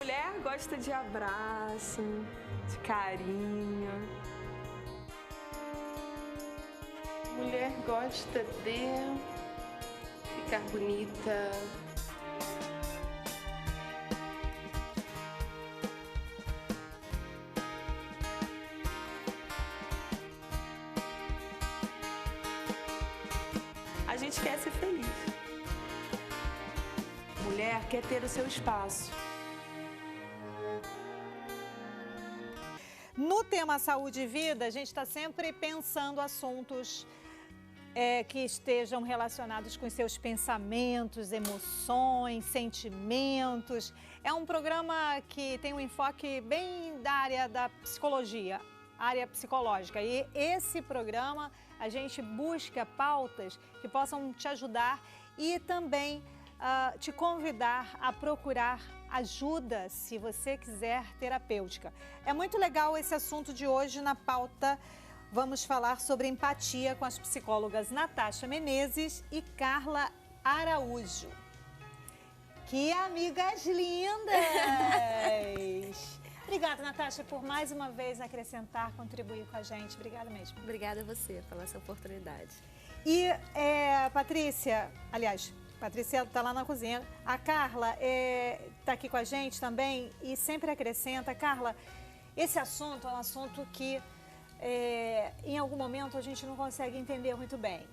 Mulher gosta de abraço, de carinho. Mulher gosta de ficar bonita. A gente quer ser feliz. Mulher quer ter o seu espaço. No tema saúde e vida, a gente está sempre pensando assuntos que estejam relacionados com os seus pensamentos, emoções, sentimentos. É um programa que tem um enfoque bem da área da psicologia, área psicológica. E esse programa a gente busca pautas que possam te ajudar e também te convidar a procurar ajuda se você quiser terapêutica. É muito legal esse assunto de hoje. Na pauta vamos falar sobre empatia com as psicólogas Natasha Menezes e Carla Araújo. Que amigas lindas! Obrigada, Natasha, por mais uma vez acrescentar, contribuir com a gente. Obrigada mesmo. Obrigada a você pela essa oportunidade. E Patrícia, aliás, Patrícia está lá na cozinha. A Carla está aqui com a gente também e sempre acrescenta. Carla, esse assunto é um assunto que em algum momento a gente não consegue entender muito bem.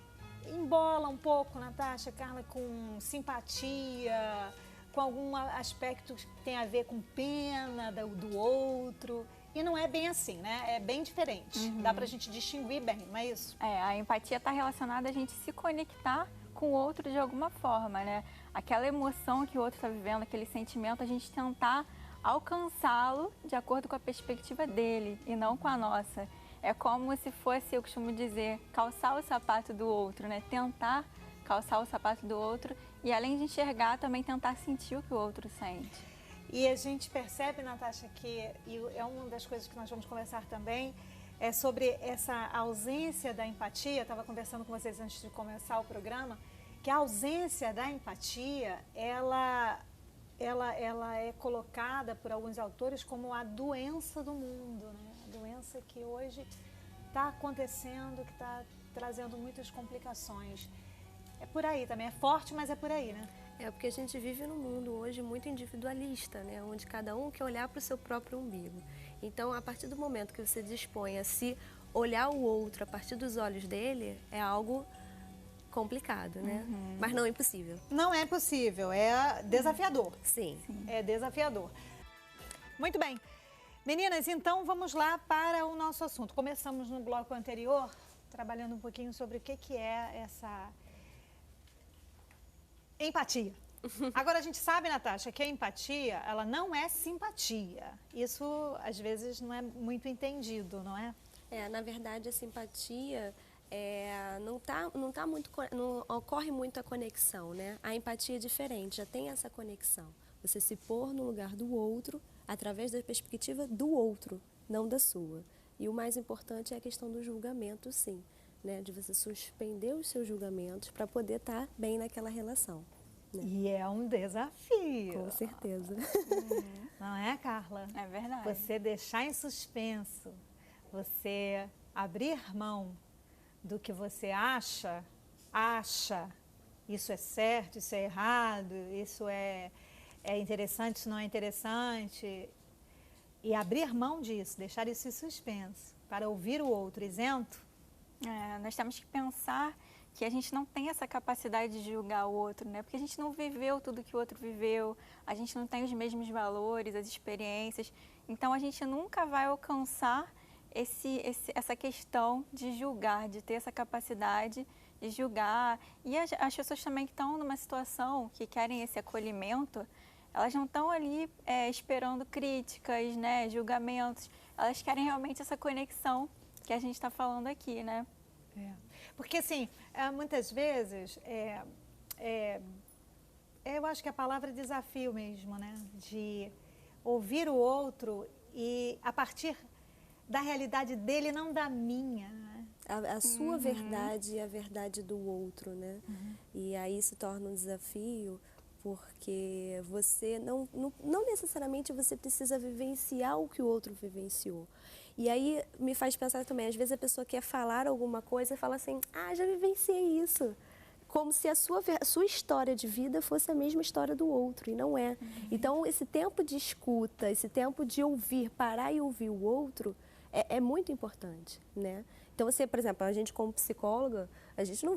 Embola um pouco, Natasha, Carla, com simpatia, com algum aspecto que tem a ver com pena do outro. E não é bem assim, né? É bem diferente. Uhum. Dá pra gente distinguir bem, não é isso? A empatia está relacionada a gente se conectar com o outro de alguma forma, né? Aquela emoção que o outro está vivendo, aquele sentimento, a gente tentar alcançá-lo de acordo com a perspectiva dele e não com a nossa. É como se fosse, eu costumo dizer, calçar o sapato do outro, né? Tentar calçar o sapato do outro e, além de enxergar, também tentar sentir o que o outro sente. E a gente percebe, Natasha, que e é uma das coisas que nós vamos conversar também, é sobre essa ausência da empatia. Eu estava conversando com vocês antes de começar o programa, que a ausência da empatia, ela é colocada por alguns autores como a doença do mundo, né? A doença que hoje está acontecendo, que está trazendo muitas complicações. É por aí também, é forte, mas é por aí, né? É porque a gente vive num mundo hoje muito individualista, né? Onde cada um quer olhar para o seu próprio umbigo. Então, a partir do momento que você dispõe a se olhar o outro a partir dos olhos dele, é algo complicado, né? Uhum. Mas não é impossível. Não é possível, é desafiador. Sim. É desafiador. Muito bem. Meninas, então vamos lá para o nosso assunto. Começamos no bloco anterior, trabalhando um pouquinho sobre o que é essa empatia. Agora a gente sabe, Natasha, que a empatia, ela não é simpatia. Isso, às vezes, não é muito entendido, não é? Na verdade, a simpatia não ocorre muito a conexão, né? A empatia é diferente, já tem essa conexão. Você se pôr no lugar do outro através da perspectiva do outro, não da sua. E o mais importante é a questão do julgamento, sim, né? De você suspender os seus julgamentos para poder estar bem naquela relação. Né? E é um desafio. Com certeza. Não é, Carla? É verdade. Você deixar em suspenso, você abrir mão do que você acha, isso é certo, isso é errado, isso é interessante, isso não é interessante. E abrir mão disso, deixar isso em suspenso, para ouvir o outro isento. Nós temos que pensar que a gente não tem essa capacidade de julgar o outro, né? Porque a gente não viveu tudo que o outro viveu, a gente não tem os mesmos valores, as experiências. Então, a gente nunca vai alcançar essa questão de julgar, de ter essa capacidade de julgar. E as pessoas também que estão numa situação que querem esse acolhimento, elas não estão ali esperando críticas, né, julgamentos. Elas querem realmente essa conexão que a gente está falando aqui, né? Porque, assim, muitas vezes, eu acho que a palavra é desafio mesmo, né? De ouvir o outro e, a partir da realidade dele, não da minha, né? A sua verdade e a verdade do outro, né? E aí se torna um desafio porque você não necessariamente você precisa vivenciar o que o outro vivenciou. E aí me faz pensar também, às vezes a pessoa quer falar alguma coisa e fala assim, já vivenciei isso. Como se a sua história de vida fosse a mesma história do outro, e não é. Então, esse tempo de escuta, esse tempo de ouvir, parar e ouvir o outro, é muito importante, né? Então, você, por exemplo, a gente como psicóloga, a gente não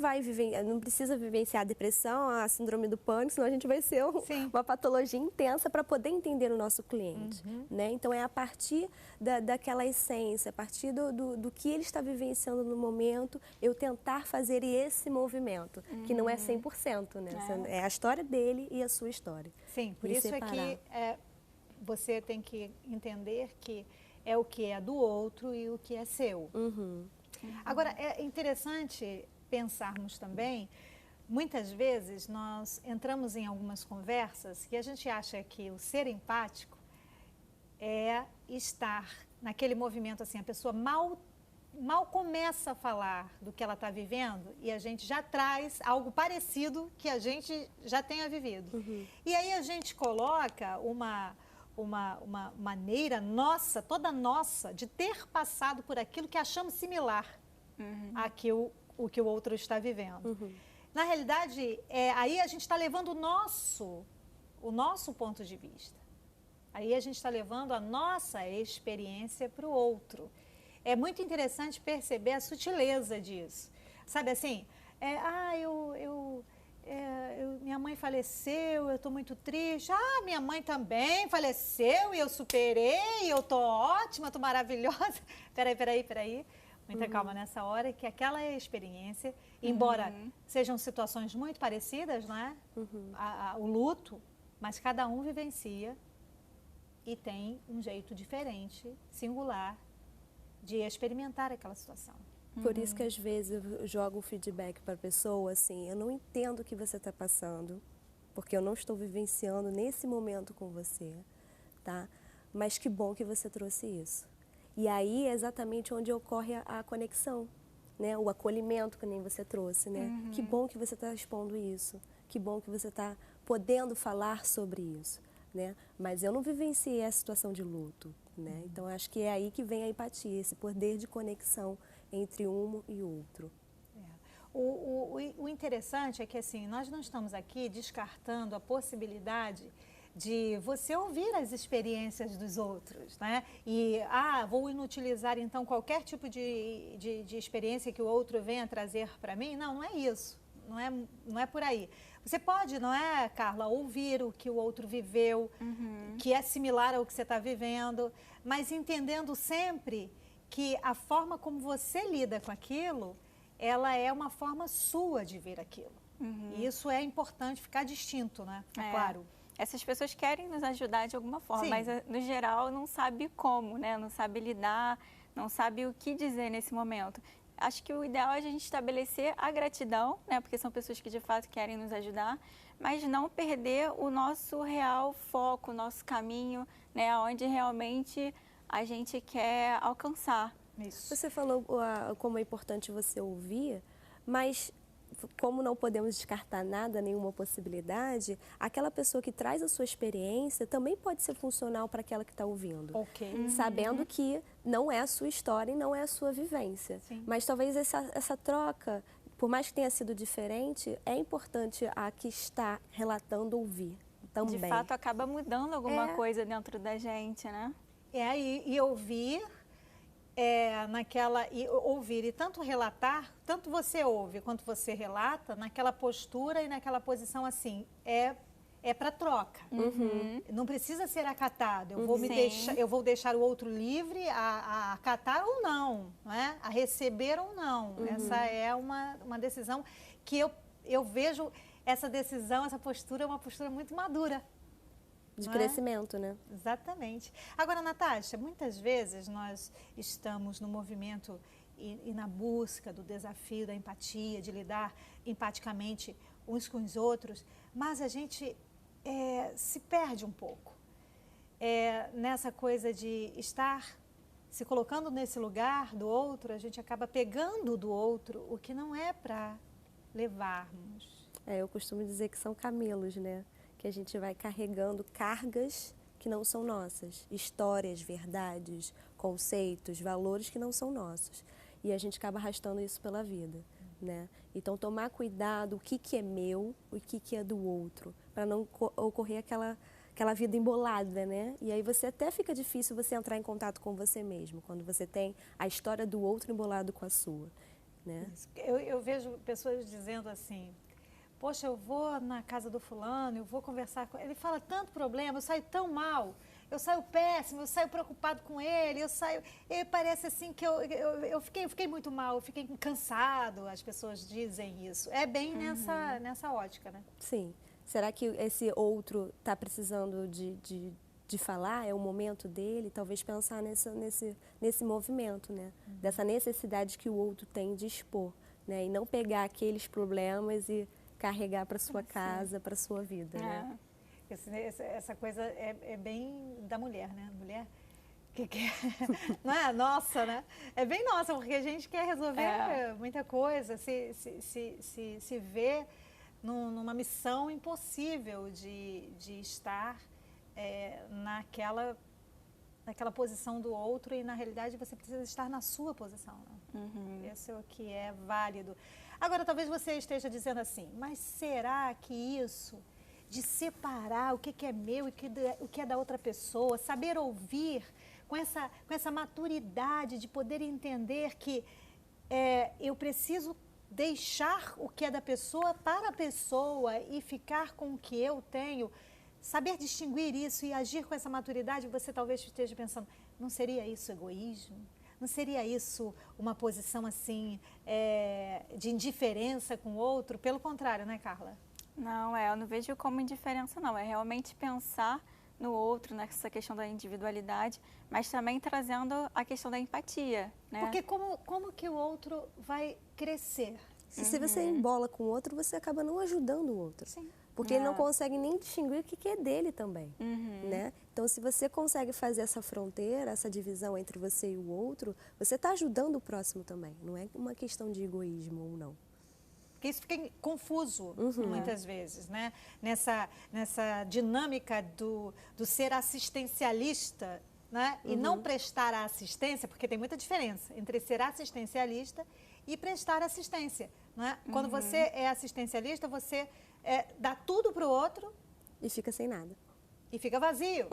precisa vivenciar a depressão, a síndrome do pânico, senão a gente vai ser uma patologia intensa para poder entender o nosso cliente, né? Então, é a partir daquela essência, a partir do que ele está vivenciando no momento, eu tentar fazer esse movimento, que não é 100%, né? É a história dele e a sua história. Sim, por isso é que você tem que entender que é o que é do outro e o que é seu. Agora, é interessante pensarmos também, muitas vezes nós entramos em algumas conversas que a gente acha que o ser empático é estar naquele movimento assim, a pessoa mal começa a falar do que ela está vivendo e a gente já traz algo parecido que a gente já tenha vivido. E aí a gente coloca uma maneira nossa, toda nossa, de ter passado por aquilo que achamos similar a que o que o outro está vivendo. Na realidade, aí a gente está levando o nosso ponto de vista. Aí a gente está levando a nossa experiência para o outro. É muito interessante perceber a sutileza disso. Sabe assim, minha mãe faleceu, eu estou muito triste. Minha mãe também faleceu e eu superei, eu estou ótima, estou maravilhosa. Peraí. Muita calma nessa hora, que aquela experiência, embora sejam situações muito parecidas, não é? O luto, mas cada um vivencia e tem um jeito diferente, singular, de experimentar aquela situação. Por isso que às vezes eu jogo um feedback para a pessoa, assim, eu não entendo o que você está passando, porque eu não estou vivenciando nesse momento com você, tá? Mas que bom que você trouxe isso. E aí é exatamente onde ocorre a conexão, né? O acolhimento que nem você trouxe, né? Que bom que você está expondo isso, que bom que você está podendo falar sobre isso, né? Mas eu não vivenciei a situação de luto, né? Então acho que é aí que vem a empatia, esse poder de conexão entre um e outro. O interessante é que assim, nós não estamos aqui descartando a possibilidade de você ouvir as experiências dos outros, né? E, vou inutilizar então qualquer tipo de experiência que o outro venha trazer para mim. Não é isso, não é por aí. Você pode, não é, Carla, ouvir o que o outro viveu, que é similar ao que você está vivendo, mas entendendo sempre que a forma como você lida com aquilo, ela é uma forma sua de ver aquilo. E isso é importante ficar distinto, né? Claro. Essas pessoas querem nos ajudar de alguma forma, mas no geral não sabe como, né? Não sabe lidar, não sabe o que dizer nesse momento. Acho que o ideal é a gente estabelecer a gratidão, né? Porque são pessoas que de fato querem nos ajudar, mas não perder o nosso real foco, o nosso caminho, né? Onde realmente a gente quer alcançar. Isso. Você falou como é importante você ouvir, mas como não podemos descartar nada, nenhuma possibilidade, aquela pessoa que traz a sua experiência também pode ser funcional para aquela que está ouvindo. Sabendo que não é a sua história e não é a sua vivência. Mas talvez essa troca, por mais que tenha sido diferente, é importante a que está relatando ouvir também. De fato, acaba mudando alguma coisa dentro da gente, né? E ouvir... ouvir e tanto relatar, tanto você ouve quanto você relata, naquela postura e naquela posição assim, é para troca. Não precisa ser acatado. Eu vou deixar o outro livre a acatar ou não, né? A receber ou não. Essa é uma decisão que eu vejo essa decisão, essa postura é uma postura muito madura. De crescimento, né? Exatamente. Agora, Natasha, muitas vezes nós estamos no movimento e na busca do desafio da empatia, de lidar empaticamente uns com os outros, mas a gente se perde um pouco nessa coisa de estar se colocando nesse lugar do outro, a gente acaba pegando do outro o que não é para levarmos. Eu costumo dizer que são camelos, né? Que que a gente vai carregando cargas que não são nossas, histórias, verdades, conceitos, valores que não são nossos. E a gente acaba arrastando isso pela vida, né? Então, tomar cuidado o que é meu, o que é do outro, para não ocorrer aquela vida embolada, né? E aí até fica difícil você entrar em contato com você mesmo, quando você tem a história do outro embolado com a sua, né? Eu vejo pessoas dizendo assim, poxa, eu vou na casa do fulano, eu vou conversar com ele, ele fala tanto problema, eu saio tão mal, eu saio péssimo, eu saio preocupado com ele, ele parece assim que eu fiquei muito mal, eu fiquei cansado, as pessoas dizem isso. É bem nessa ótica, né? Sim. Será que esse outro está precisando de falar? É o momento dele? Talvez pensar nesse movimento, né? Dessa necessidade que o outro tem de expor, né? E não pegar aqueles problemas e carregar para sua casa, para sua vida, né? Essa coisa é bem da mulher, né? Mulher que não é nossa, né? É bem nossa, porque a gente quer resolver muita coisa, se vê numa missão impossível de estar naquela posição do outro e, na realidade, você precisa estar na sua posição. Né? Esse é o que é válido. Agora, talvez você esteja dizendo assim, mas será que isso de separar o que é meu e o que é da outra pessoa, saber ouvir com essa maturidade de poder entender que eu preciso deixar o que é da pessoa para a pessoa e ficar com o que eu tenho, saber distinguir isso e agir com essa maturidade, você talvez esteja pensando, não seria isso egoísmo? Não seria isso uma posição assim de indiferença com o outro? Pelo contrário, né, Carla? Não, eu não vejo como indiferença, não. É realmente pensar no outro, nessa questão da individualidade, mas também trazendo a questão da empatia, né? Porque como que o outro vai crescer? Se você embola com o outro, você acaba não ajudando o outro. Sim. Porque ele não consegue nem distinguir o que é dele também, né? Então, se você consegue fazer essa fronteira, essa divisão entre você e o outro, você está ajudando o próximo também. Não é uma questão de egoísmo ou não. Porque isso fica confuso muitas vezes, né? Nessa dinâmica do ser assistencialista, né? E não prestar a assistência, porque tem muita diferença entre ser assistencialista e prestar assistência. Né? Quando você é assistencialista, você dá tudo para o outro e fica sem nada. E fica vazio.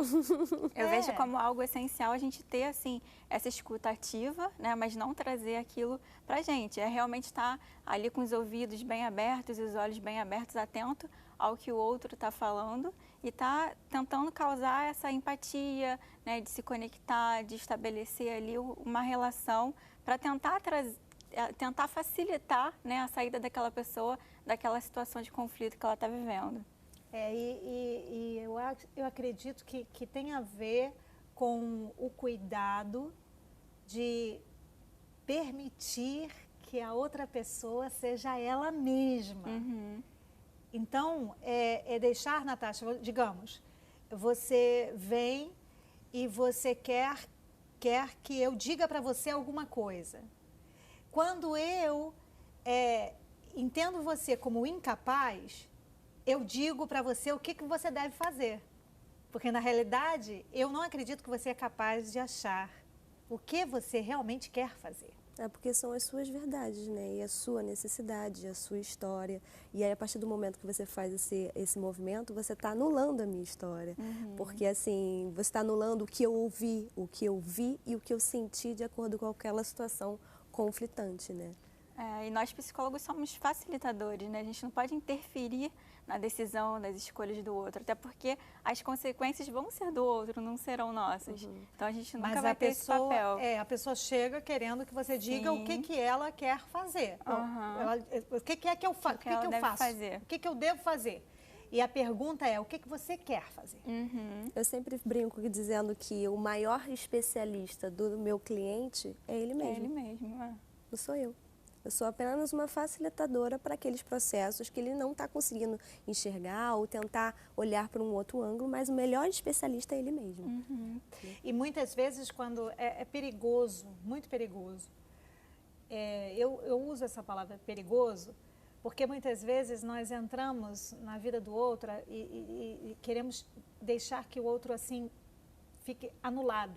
Eu vejo como algo essencial a gente ter, assim, essa escuta ativa, né? Mas não trazer aquilo pra gente. É realmente estar ali com os ouvidos bem abertos e os olhos bem abertos, atento ao que o outro está falando e tá tentando causar essa empatia, né? De se conectar, de estabelecer ali uma relação para tentar facilitar, né, a saída daquela pessoa daquela situação de conflito que ela está vivendo. Eu acredito que tem a ver com o cuidado de permitir que a outra pessoa seja ela mesma. Então, deixar, Natasha, digamos, você vem e você quer que eu diga para você alguma coisa. Quando eu entendo você como incapaz, eu digo para você o que você deve fazer. Porque, na realidade, eu não acredito que você é capaz de achar o que você realmente quer fazer. É porque são as suas verdades, né? E a sua necessidade, a sua história. E aí, a partir do momento que você faz esse movimento, você está anulando a minha história. Porque, assim, você está anulando o que eu ouvi, o que eu vi e o que eu senti de acordo com aquela situação conflitante, né? E nós psicólogos somos facilitadores, né? A gente não pode interferir na decisão, nas escolhas do outro, até porque as consequências vão ser do outro, não serão nossas. Então a gente nunca vai ter esse papel. A pessoa chega querendo que você diga o que ela quer fazer. O que é que eu faço? O que eu devo fazer? E a pergunta é, o que você quer fazer? Eu sempre brinco dizendo que o maior especialista do meu cliente é ele mesmo. É ele mesmo, Não sou eu. Eu sou apenas uma facilitadora para aqueles processos que ele não está conseguindo enxergar ou tentar olhar para um outro ângulo, mas o melhor especialista é ele mesmo. E muitas vezes, quando é perigoso, muito perigoso, eu uso essa palavra perigoso, Porque muitas vezes nós entramos na vida do outro e queremos deixar que o outro assim fique anulado,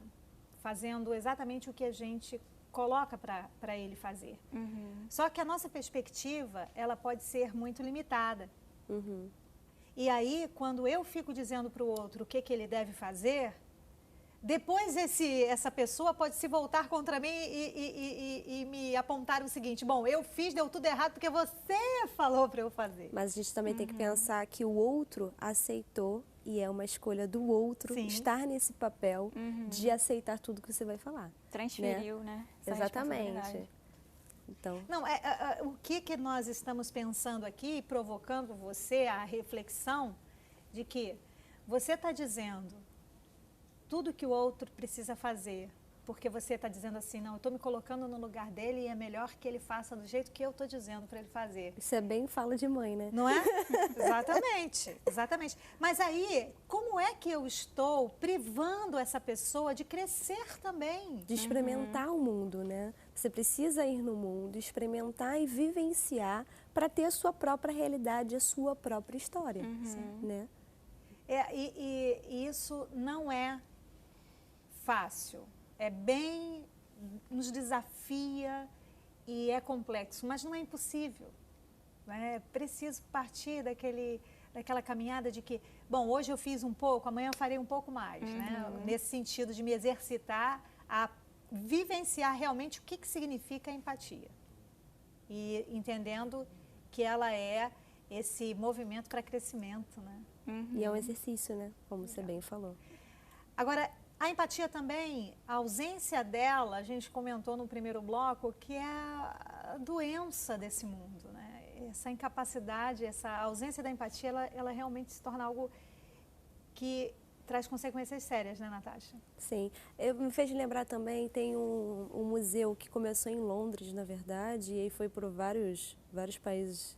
fazendo exatamente o que a gente coloca para ele fazer. Só que a nossa perspectiva, ela pode ser muito limitada. E aí, quando eu fico dizendo para o outro o que ele deve fazer, depois essa pessoa pode se voltar contra mim e me apontar o seguinte: bom, eu fiz, deu tudo errado porque você falou para eu fazer. Mas a gente também tem que pensar que o outro aceitou e é uma escolha do outro estar nesse papel de aceitar tudo que você vai falar. Transferiu, né? Exatamente. Então, não, o que nós estamos pensando aqui, provocando você a reflexão de que você está dizendo tudo que o outro precisa fazer, porque você está dizendo assim, não, eu estou me colocando no lugar dele e é melhor que ele faça do jeito que eu estou dizendo para ele fazer. Isso é bem fala de mãe, né? Não é? Exatamente, exatamente. Mas aí, como é que eu estou privando essa pessoa de crescer também? De experimentar o mundo, né? Você precisa ir no mundo, experimentar e vivenciar para ter a sua própria realidade, a sua própria história, né? E isso não é fácil. É bem, nos desafia e é complexo, mas não é impossível. É preciso partir daquela caminhada de que, bom, hoje eu fiz um pouco, amanhã eu farei um pouco mais, né? Nesse sentido de me exercitar a vivenciar realmente o que significa a empatia. E entendendo que ela é esse movimento para crescimento, né? E é um exercício, né? Como você bem falou. Agora, a empatia também, a ausência dela, a gente comentou no primeiro bloco, que é a doença desse mundo, né? Essa incapacidade, essa ausência da empatia, ela realmente se torna algo que traz consequências sérias, né, Natasha? Sim. Me fez lembrar também, tem um museu que começou em Londres, na verdade, e aí foi por vários países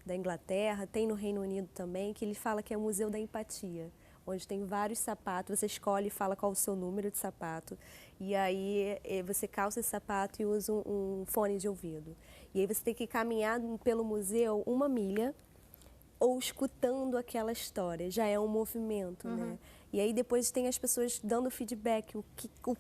da Inglaterra, tem no Reino Unido também, que ele fala que é o Museu da Empatia, onde tem vários sapatos, você escolhe e fala qual o seu número de sapato, e aí você calça esse sapato e usa um fone de ouvido. E aí você tem que caminhar pelo museu 1 milha, ou escutando aquela história, já é um movimento, né? E aí depois tem as pessoas dando feedback,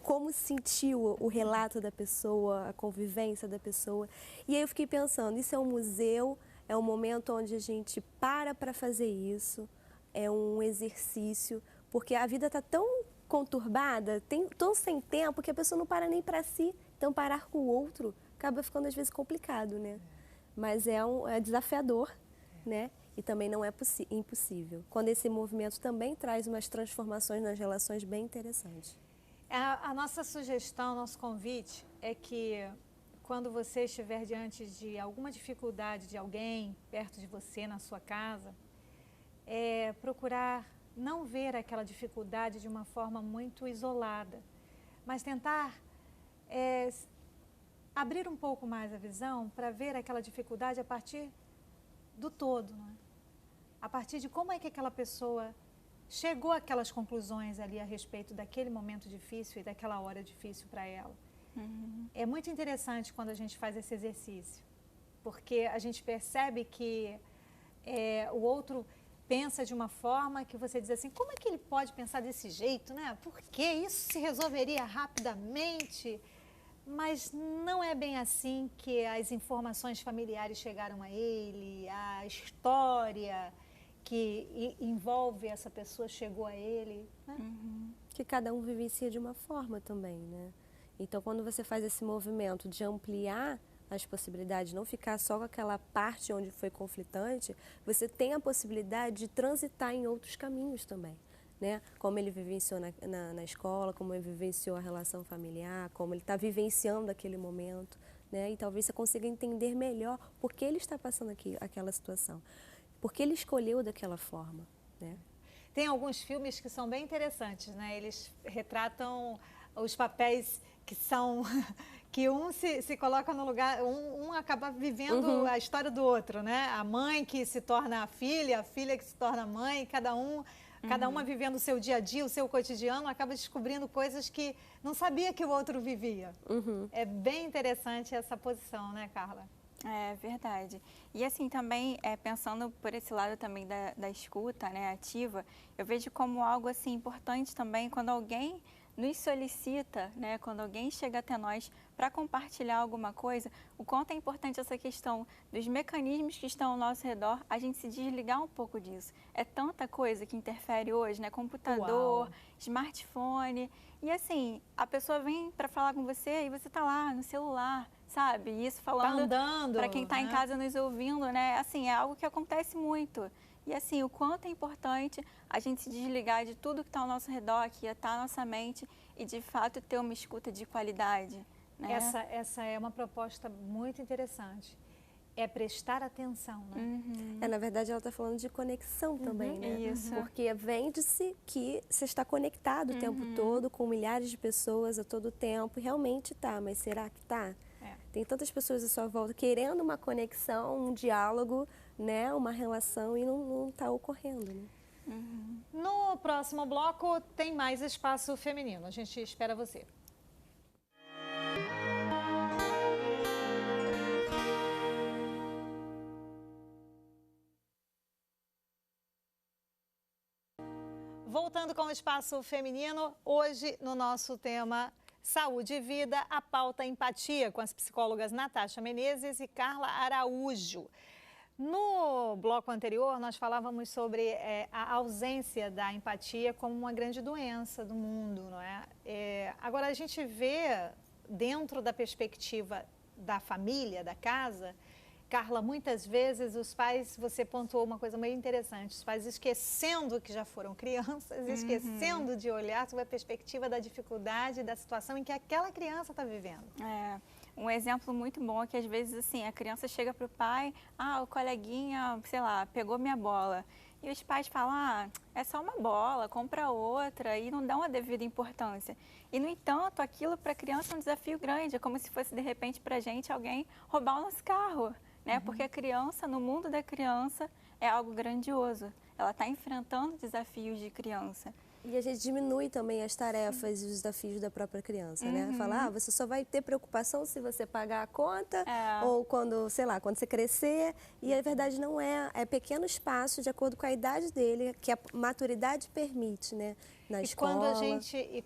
como sentiu o relato da pessoa, a convivência da pessoa. E aí eu fiquei pensando, isso é um museu, é um momento onde a gente para fazer isso, é um exercício, porque a vida está tão conturbada, tão sem tempo, que a pessoa não para nem para si. Então parar com o outro acaba ficando às vezes complicado, né? Mas é desafiador, né? E também não é impossível. Quando esse movimento também traz umas transformações nas relações bem interessantes. A nossa sugestão, nosso convite é que quando você estiver diante de alguma dificuldade de alguém perto de você, na sua casa, procurar não ver aquela dificuldade de uma forma muito isolada, mas tentar abrir um pouco mais a visão para ver aquela dificuldade a partir do todo, não é? A partir de como é que aquela pessoa chegou àquelas conclusões ali a respeito daquele momento difícil e daquela hora difícil para ela. É muito interessante quando a gente faz esse exercício, porque a gente percebe que o outro pensa de uma forma que você diz assim, como é que ele pode pensar desse jeito, né? Porque isso se resolveria rapidamente, mas não é bem assim que as informações familiares chegaram a ele, a história que envolve essa pessoa chegou a ele, né? Que cada um vivencia de uma forma também, né? Então, quando você faz esse movimento de ampliar as possibilidades, não ficar só com aquela parte onde foi conflitante, você tem a possibilidade de transitar em outros caminhos também, né? Como ele vivenciou na escola, como ele vivenciou a relação familiar, como ele está vivenciando aquele momento, né? E talvez você consiga entender melhor por que ele está passando aquela situação, por que ele escolheu daquela forma, né? Tem alguns filmes que são bem interessantes, né? Eles retratam os papéis que são que um se coloca no lugar, um acaba vivendo a história do outro, né? A mãe que se torna a filha que se torna a mãe, cada uma vivendo o seu dia a dia, o seu cotidiano, acaba descobrindo coisas que não sabia que o outro vivia. É bem interessante essa posição, né, Carla? É verdade. E assim também, pensando por esse lado também da escuta, né, ativa, eu vejo como algo assim importante também quando alguém nos solicita, né, quando alguém chega até nós para compartilhar alguma coisa, o quanto é importante essa questão dos mecanismos que estão ao nosso redor, a gente se desligar um pouco disso. É tanta coisa que interfere hoje, né, computador, Uau. smartphone, e assim, a pessoa vem para falar com você e você tá lá no celular, sabe? E isso Tá falando andando, para quem está em né? casa nos ouvindo, né? Assim, é algo que acontece muito. E assim, o quanto é importante a gente se desligar de tudo que está ao nosso redor, que está na nossa mente, e de fato ter uma escuta de qualidade. Né? Essa é uma proposta muito interessante. É prestar atenção, né? Na verdade, ela está falando de conexão também, né? Isso. Porque vende-se que você está conectado o tempo todo com milhares de pessoas a todo tempo. E realmente está, mas será que está? Tem tantas pessoas à sua volta querendo uma conexão, um diálogo, né? Uma relação e não está ocorrendo, né? No próximo bloco tem mais espaço feminino. A gente espera você. Voltando com o espaço feminino, hoje no nosso tema Saúde e Vida, a pauta empatia, com as psicólogas Natasha Menezes e Carla Araújo. No bloco anterior, nós falávamos sobre a ausência da empatia como uma grande doença do mundo, não é? Agora, a gente vê, dentro da perspectiva da família, da casa, Carla, muitas vezes os pais, você pontuou uma coisa meio interessante, os pais esquecendo que já foram crianças, esquecendo de olhar sobre a perspectiva da dificuldade, da situação em que aquela criança está vivendo. Um exemplo muito bom é que às vezes assim, a criança chega para o pai, o coleguinha, sei lá, pegou minha bola. E os pais falam, é só uma bola, compra outra, e não dão a devida importância. E, no entanto, aquilo para a criança é um desafio grande, é como se fosse, de repente, para a gente, alguém roubar o nosso carro, né? Porque a criança, no mundo da criança, é algo grandioso. Ela está enfrentando desafios de criança. E a gente diminui também as tarefas e os desafios da própria criança, né? Falar, você só vai ter preocupação se você pagar a conta ou quando, sei lá, quando você crescer. E a verdade não é, é pequeno espaço de acordo com a idade dele, que a maturidade permite, né? Na escola.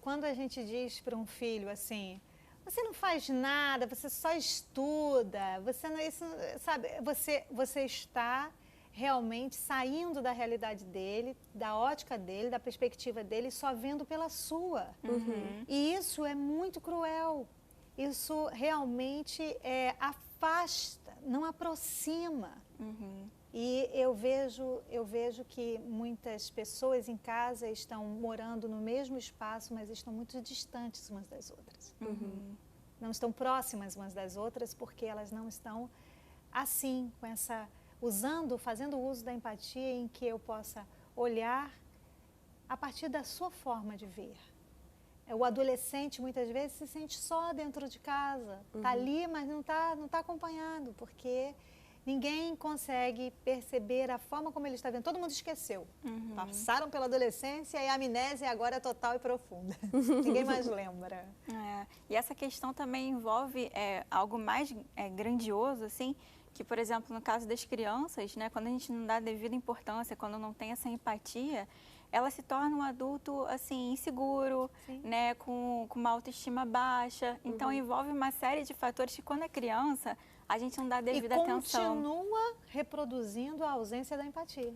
Quando a gente diz para um filho assim, você não faz nada, você só estuda, você não, isso, sabe, você está realmente saindo da realidade dele, da ótica dele, da perspectiva dele, só vendo pela sua. E isso é muito cruel. Isso realmente afasta, não aproxima. E eu vejo que muitas pessoas em casa estão morando no mesmo espaço, mas estão muito distantes umas das outras. Não estão próximas umas das outras porque elas não estão assim, com essa... fazendo uso da empatia em que eu possa olhar a partir da sua forma de ver. O adolescente muitas vezes se sente só dentro de casa, está ali, mas não tá acompanhado, porque ninguém consegue perceber a forma como ele está vendo. Todo mundo esqueceu. Passaram pela adolescência e a amnésia agora é total e profunda. Ninguém mais lembra. E essa questão também envolve algo mais grandioso, assim, que, por exemplo, no caso das crianças, né, quando a gente não dá a devida importância, quando não tem essa empatia, ela se torna um adulto, assim, inseguro, né, com uma autoestima baixa. Então, envolve uma série de fatores que, quando é criança, a gente não dá a devida atenção. E continua reproduzindo a ausência da empatia.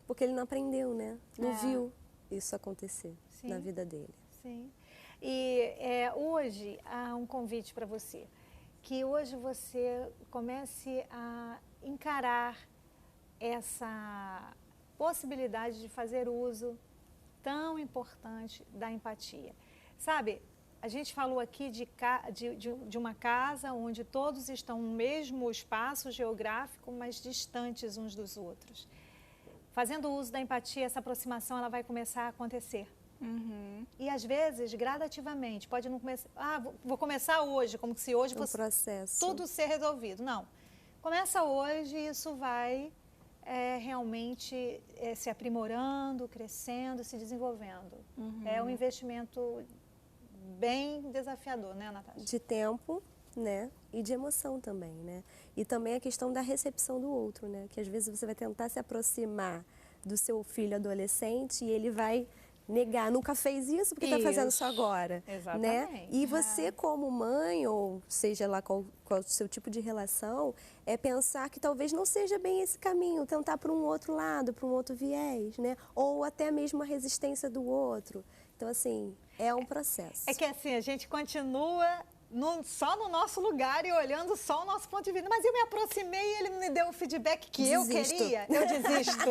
Porque ele não aprendeu, né? Não viu isso acontecer na vida dele. Sim. E hoje há um convite para você. Que hoje você comece a encarar essa possibilidade de fazer uso tão importante da empatia. Sabe, a gente falou aqui de uma casa onde todos estão no mesmo espaço geográfico, mas distantes uns dos outros. Fazendo uso da empatia, essa aproximação ela vai começar a acontecer. E às vezes, gradativamente, pode não começar, vou começar hoje, como se hoje fosse tudo ser resolvido. Não, começa hoje e isso vai realmente se aprimorando, crescendo, se desenvolvendo. É um investimento bem desafiador, né, Natasha? De tempo, né? E de emoção também, né? E também a questão da recepção do outro, né? Que às vezes você vai tentar se aproximar do seu filho adolescente e ele vai negar, nunca fez isso, porque está fazendo isso agora, Exatamente. né? E você como mãe, ou seja lá qual o seu tipo de relação, é pensar que talvez não seja bem esse caminho, tentar para um outro lado, para um outro viés, né? Ou até mesmo a resistência do outro. Então, assim, é um processo. É que assim, a gente continua só no nosso lugar e olhando só o nosso ponto de vista. Mas eu me aproximei e ele me deu o feedback que eu queria. Eu desisto.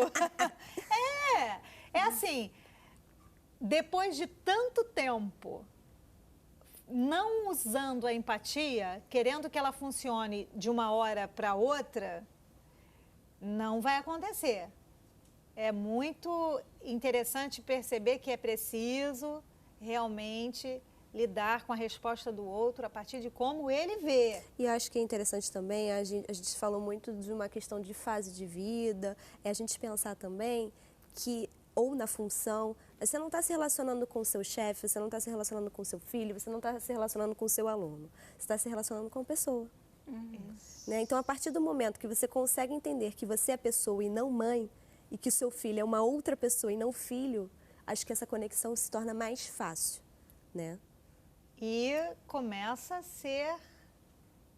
É assim, depois de tanto tempo não usando a empatia, querendo que ela funcione de uma hora para outra, não vai acontecer. É muito interessante perceber que é preciso realmente lidar com a resposta do outro a partir de como ele vê. E acho que é interessante também, a gente falou muito de uma questão de fase de vida, é a gente pensar também que, ou na função, você não está se relacionando com o seu chefe, você não está se relacionando com o seu filho, você não está se relacionando com o seu aluno, você está se relacionando com a pessoa. Né? Então, a partir do momento que você consegue entender que você é pessoa e não mãe, e que o seu filho é uma outra pessoa e não filho, acho que essa conexão se torna mais fácil, né? E começa a ser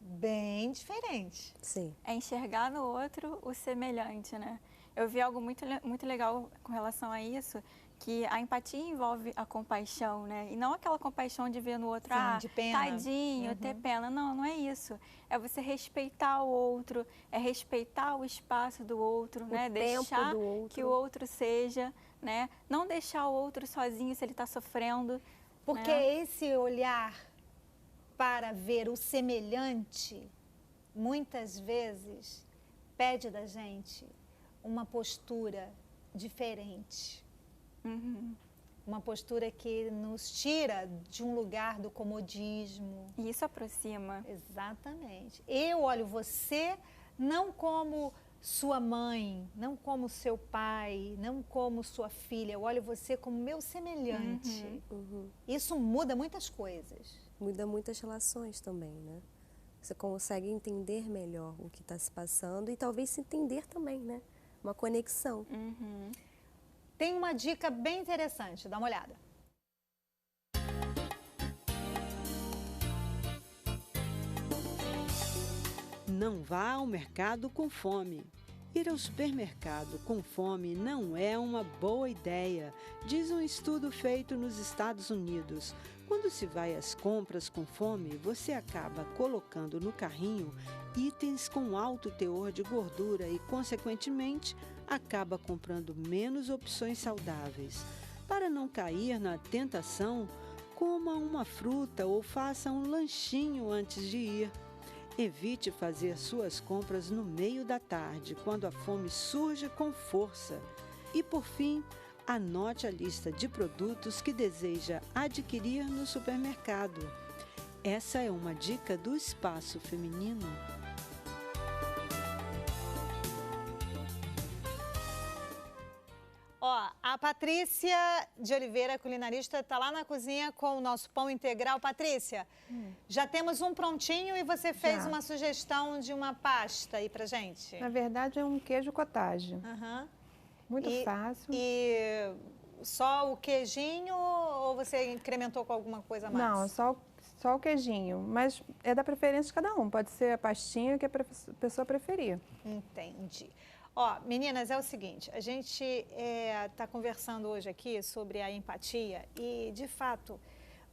bem diferente. Sim. É enxergar no outro o semelhante, né? Eu vi algo muito legal com relação a isso, que a empatia envolve a compaixão, né? E não aquela compaixão de ver no outro, Sim, de pena. Tadinho, ter pena. Não, não é isso. É você respeitar o outro, é respeitar o espaço do outro, né? Deixar do outro. que o outro seja, né? Não deixar o outro sozinho se ele está sofrendo. Porque esse olhar para ver o semelhante, muitas vezes, pede da gente uma postura diferente. Uma postura que nos tira de um lugar do comodismo. E isso aproxima. Exatamente. Eu olho você não como sua mãe, não como seu pai, não como sua filha. Eu olho você como meu semelhante. Isso muda muitas coisas. Muda muitas relações também, né? Você consegue entender melhor o que está se passando e talvez se entender também, né? Uma conexão. Tem uma dica bem interessante, dá uma olhada. Não vá ao mercado com fome. Ir ao supermercado com fome não é uma boa ideia, diz um estudo feito nos Estados Unidos. Quando se vai às compras com fome, você acaba colocando no carrinho itens com alto teor de gordura e, consequentemente, acaba comprando menos opções saudáveis. Para não cair na tentação, coma uma fruta ou faça um lanchinho antes de ir. Evite fazer suas compras no meio da tarde, quando a fome surge com força. E, por fim, anote a lista de produtos que deseja adquirir no supermercado. Essa é uma dica do Espaço Feminino. Ó, a Patrícia de Oliveira, culinarista, está lá na cozinha com o nosso pão integral. Patrícia, já temos um prontinho e você fez uma sugestão de uma pasta aí pra gente. Na verdade, é um queijo cottage. Muito fácil. E só o queijinho ou você incrementou com alguma coisa a mais? Não, só o queijinho, mas é da preferência de cada um. Pode ser a pastinha que a pessoa preferir. Entendi. Ó, meninas, é o seguinte, a gente está conversando hoje aqui sobre a empatia e, de fato,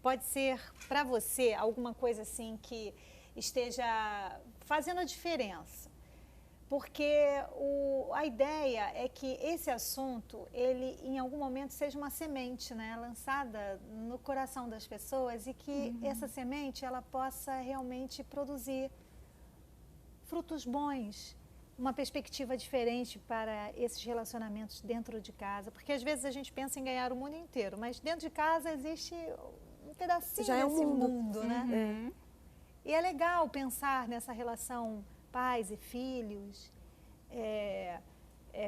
pode ser para você alguma coisa assim que esteja fazendo a diferença. Porque a ideia é que esse assunto, ele em algum momento seja uma semente, né, lançada no coração das pessoas e que essa semente ela possa realmente produzir frutos bons, uma perspectiva diferente para esses relacionamentos dentro de casa. Porque às vezes a gente pensa em ganhar o mundo inteiro, mas dentro de casa existe um pedacinho desse mundo, né? E é legal pensar nessa relação pais e filhos,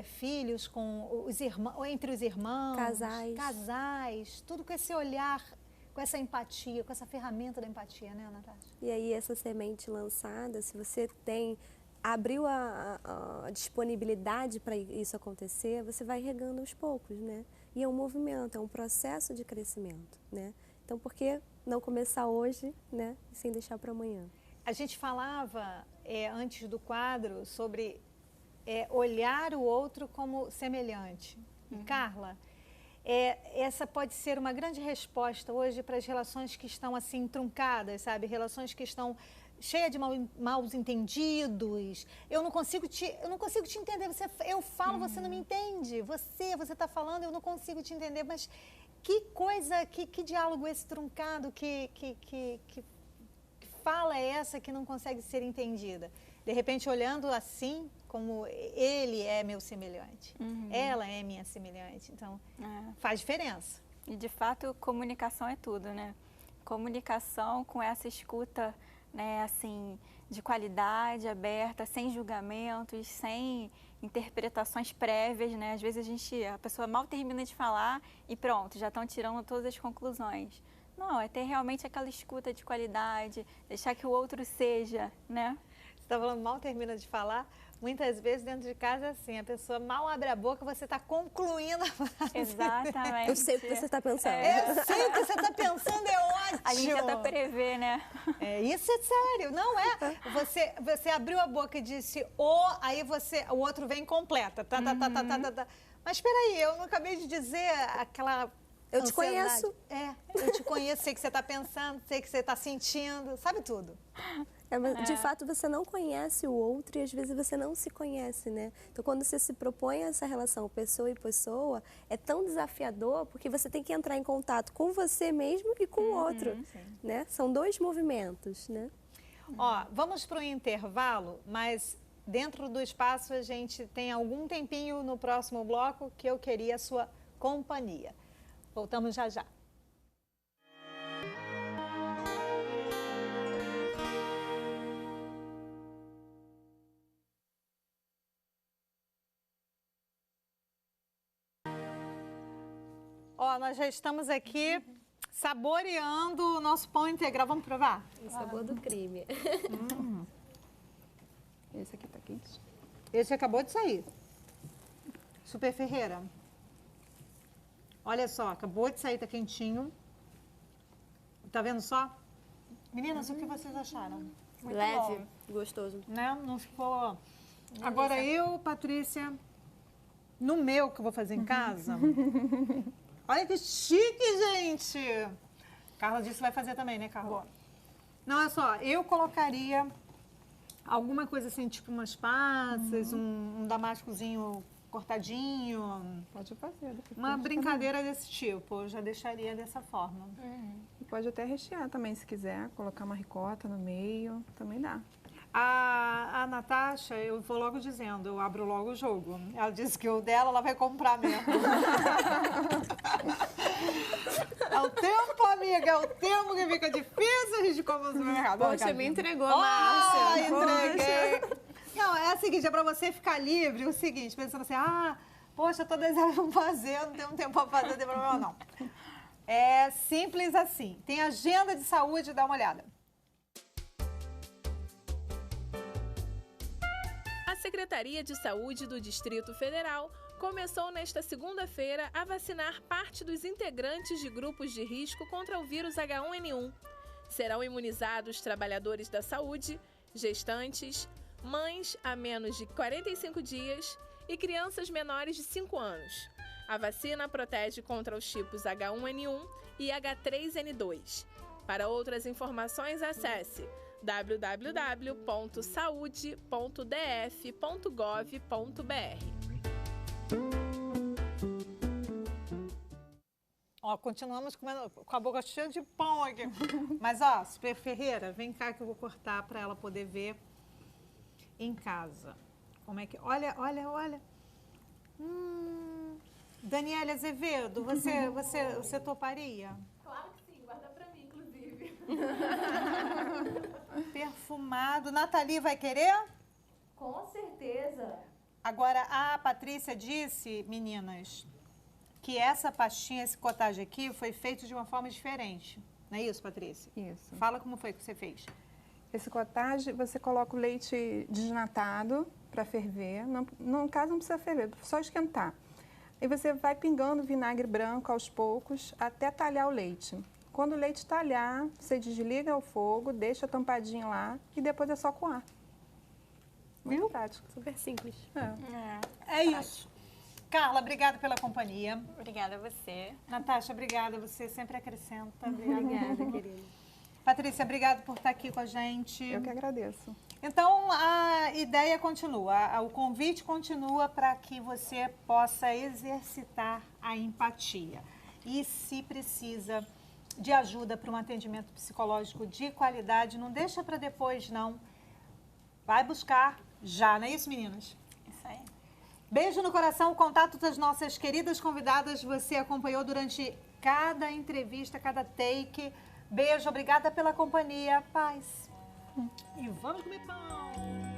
filhos com os irmãos, entre os irmãos, Casais. casais, tudo com esse olhar com essa empatia, com essa ferramenta da empatia, né, Natasha? E aí essa semente lançada, se você abriu a disponibilidade para isso acontecer, você vai regando aos poucos, né? E é um movimento, é um processo de crescimento, né? Então, por que não começar hoje, né? Sem deixar para amanhã? A gente falava antes do quadro sobre olhar o outro como semelhante. E, Carla, essa pode ser uma grande resposta hoje para as relações que estão assim truncadas, sabe? Relações que estão cheias de maus entendidos. Eu não consigo te entender. Eu falo, você não me entende. Você está falando, eu não consigo te entender. Mas que coisa, que diálogo esse truncado, que fala é essa que não consegue ser entendida? De repente, olhando assim, como ele é meu semelhante, ela é minha semelhante. Então, faz diferença. E, de fato, comunicação é tudo, né? Comunicação com essa escuta, né, assim, de qualidade, aberta, sem julgamentos, sem interpretações prévias, né? Às vezes a pessoa mal termina de falar e pronto, já estão tirando todas as conclusões. Não, é ter realmente aquela escuta de qualidade, deixar que o outro seja, né? Você está falando mal termina de falar? Muitas vezes dentro de casa é assim, a pessoa mal abre a boca, você está concluindo a frase. Exatamente. Eu sei o que você está pensando. Eu sei o que você está pensando, é ótimo. A gente até prevê, né? Isso é sério, não é? Você abriu a boca e disse aí o outro vem e completa. Mas espera aí, eu não acabei de dizer aquela... Eu te conheço. Eu te conheço, sei o que você está pensando, sei o que você está sentindo, sabe tudo. De fato, você não conhece o outro e às vezes você não se conhece, né? Então, quando você se propõe essa relação pessoa e pessoa, é tão desafiador porque você tem que entrar em contato com você mesmo e com o outro, né? São dois movimentos, né? Vamos para o intervalo, mas dentro do espaço a gente tem algum tempinho no próximo bloco que eu queria a sua companhia. Voltamos já já. Nós já estamos aqui saboreando o nosso pão integral. Vamos provar? O sabor do crime. Esse aqui tá quente. Esse acabou de sair. Super Ferreira. Olha só, acabou de sair, tá quentinho. Tá vendo só? Meninas, o que vocês acharam? Muito Leve, bom. gostoso. Né? Não ficou... Agora eu, Patrícia, no meu que eu vou fazer em casa... Olha que chique, gente! Carla disse que vai fazer também, né, Carla? Não, é só, eu colocaria alguma coisa assim, tipo umas passas, um damascozinho cortadinho. Pode fazer. Uma brincadeira desse tipo, eu já deixaria dessa forma. E pode até rechear também, se quiser. Colocar uma ricota no meio, também dá. A Natasha, eu vou logo dizendo, eu abro logo o jogo. Ela disse que o dela, ela vai comprar mesmo. É o tempo, amiga, é o tempo que fica difícil a gente comprar no supermercado. Poxa, me entregou, Márcia. Entreguei. Não, é o seguinte, é pra você ficar livre, o seguinte, pensando assim, poxa, todas elas vão fazer, não tenho tempo pra fazer, não tem problema não. É simples assim. Tem agenda de saúde, dá uma olhada. A Secretaria de Saúde do Distrito Federal começou nesta segunda-feira a vacinar parte dos integrantes de grupos de risco contra o vírus H1N1. Serão imunizados trabalhadores da saúde, gestantes, mães a menos de 45 dias e crianças menores de 5 anos. A vacina protege contra os tipos H1N1 e H3N2. Para outras informações, acesse www.saude.df.gov.br. Continuamos comendo, com a boca cheia de pão aqui. Mas, Super Ferreira, vem cá que eu vou cortar para ela poder ver em casa. Como é que... Olha. Daniela Azevedo, você toparia? Claro que sim, guarda pra mim, inclusive. Perfumado. Nathalie vai querer? Com certeza. Agora, a Patrícia disse, meninas, que essa pastinha, esse cottage aqui, foi feito de uma forma diferente. Não é isso, Patrícia? Isso. Fala como foi que você fez. Esse cottage, você coloca o leite desnatado para ferver. No caso, não precisa ferver, só esquentar. E você vai pingando vinagre branco aos poucos até talhar o leite. Quando o leite talhar, você desliga o fogo, deixa tampadinho lá e depois é só coar. Muito prático. Super simples. É isso. Carla, obrigada pela companhia. Obrigada a você. Natasha, obrigada. Você sempre acrescenta. Obrigada, querida. Patrícia, obrigada por estar aqui com a gente. Eu que agradeço. Então, a ideia continua, o convite continua para que você possa exercitar a empatia. E se precisa de ajuda para um atendimento psicológico de qualidade, não deixa para depois, não. Vai buscar já, não é isso, meninas? Isso aí. Beijo no coração, o contato das nossas queridas convidadas, você acompanhou durante cada entrevista, cada take. Beijo, obrigada pela companhia, paz. E vamos comer pão!